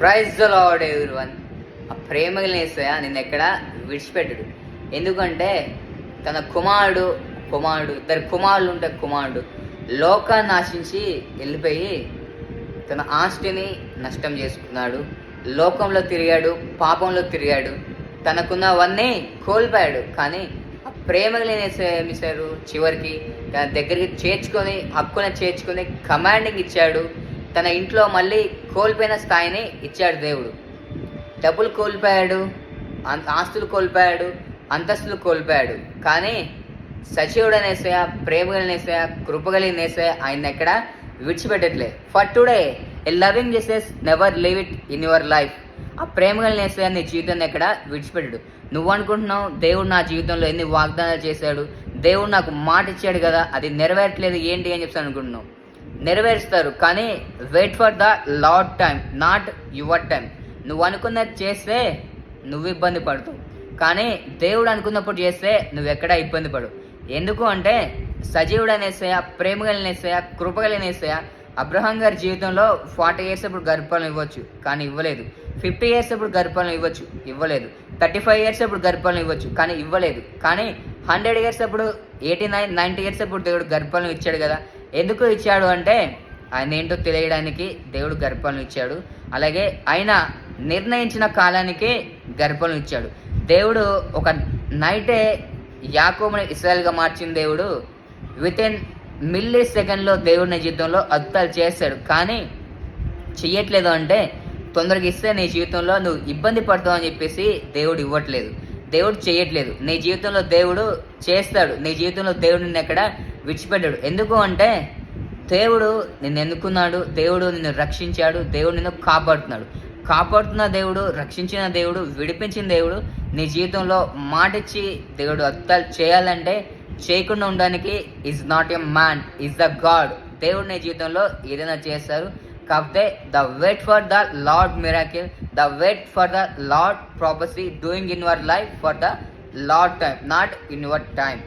Praise the lord everyone. ఆ ప్రేమ కలిగిన యేసయ్య నిన్ను ఎక్కడ విడిచిపెట్టడు. ఎందుకంటే తన కుమారుడు ఇద్దరు కుమారులు ఉంటే కుమారుడు లోకాన్ని ఆశించి వెళ్ళిపోయి తన ఆస్తిని నష్టం చేసుకున్నాడు, లోకంలో తిరిగాడు, పాపంలో తిరిగాడు, తనకున్నవన్నీ కోల్పోయాడు. కానీ ఆ ప్రేమ కలిగిన యేసయ్య ఏమి ఇచ్చారు? చివరికి తన దగ్గరికి చేర్చుకొని చేర్చుకొని కమాండింగ్ ఇచ్చాడు. తన ఇంట్లో మళ్ళీ కోల్పోయిన స్థాయిని ఇచ్చాడు దేవుడు. డబ్బులు కోల్పోయాడు, ఆస్తులు కోల్పోయాడు, అంతస్తులు కోల్పోయాడు. కానీ సజీవుడైన యేసయ్య, ప్రేమ కలిగిన యేసయ్య, కృప కలిగిన యేసయ్య ఆయన ఎక్కడ విడిచిపెట్టట్లే. For today a loving Jesus never leave it in your life. ఆ ప్రేమ కలిగిన యేసయ్య నీ జీవితాన్ని ఎక్కడ విడిచిపెట్టడు. నువ్వు అనుకుంటున్నావు దేవుడు నా జీవితంలో ఎన్ని వాగ్దానాలు చేశాడు, దేవుడు నాకు మాట ఇచ్చాడు కదా, అది నెరవేరట్లేదు ఏంటి అని చెప్పి అనుకుంటున్నావు. నెరవేరుస్తారు, కానీ wait for the Lord time, not your time. నువ్వు అనుకున్నది చేస్తే నువ్వు ఇబ్బంది పడతావు, కానీ దేవుడు అనుకున్నప్పుడు చేస్తే నువ్వు ఎక్కడా ఇబ్బంది పడవు. ఎందుకు అంటే సజీవుడైన యేసయ్య, ప్రేమ కలిగిన యేసయ్య, కృప కలిగిన యేసయ్య అబ్రహాం గారి జీవితంలో 40 years అప్పుడు గర్భఫలం ఇవ్వచ్చు, కానీ ఇవ్వలేదు. 50 years అప్పుడు గర్భఫలం ఇవ్వలేదు. 35 years అప్పుడు గర్భఫలం ఇవ్వచ్చు, కానీ ఇవ్వలేదు. కానీ 100 years అప్పుడు, 89, 90 years అప్పుడు దేవుడు గర్భఫలం ఇచ్చాడు కదా. ఎందుకు ఇచ్చాడు అంటే ఆయన ఏంటో తెలియడానికి దేవుడు గర్భఫలం ఇచ్చాడు. అలాగే ఆయన నిర్ణయించిన కాలానికి గర్భఫలం ఇచ్చాడు. దేవుడు ఒక నైటే యాకోబుని ఇశ్రాయేలుగా మార్చిన దేవుడు వితిన్ మిల్లీ సెకండ్లో దేవుడి జీవితంలో అద్భుతాలు చేస్తాడు. కానీ చెయ్యట్లేదు అంటే తొందరగా ఇస్తే నీ జీవితంలో నువ్వు ఇబ్బంది పడతావు అని చెప్పేసి దేవుడు ఇవ్వట్లేదు, దేవుడు చేయట్లేదు. నీ జీవితంలో దేవుడు చేస్తాడు. నీ జీవితంలో దేవుడు నిన్ను ఎక్కడ విడిచిపెట్టాడు. ఎందుకు అంటే దేవుడు నిన్ను ఎన్నుకున్నాడు, దేవుడు నిన్ను రక్షించాడు, దేవుడు నిన్ను కాపాడుతున్న దేవుడు, రక్షించిన దేవుడు, విడిపించిన దేవుడు నీ జీవితంలో మాటిచ్చి దేవుడు అద్భుతాలు చేయాలంటే చేయకుండా ఉండడానికి is not a man, is the God. దేవుడు నీ జీవితంలో ఏదైనా చేస్తారు. కాకపోతే the wait for the Lord miracle, the wait for the Lord prophecy doing in your life for the Lord time, not in your time.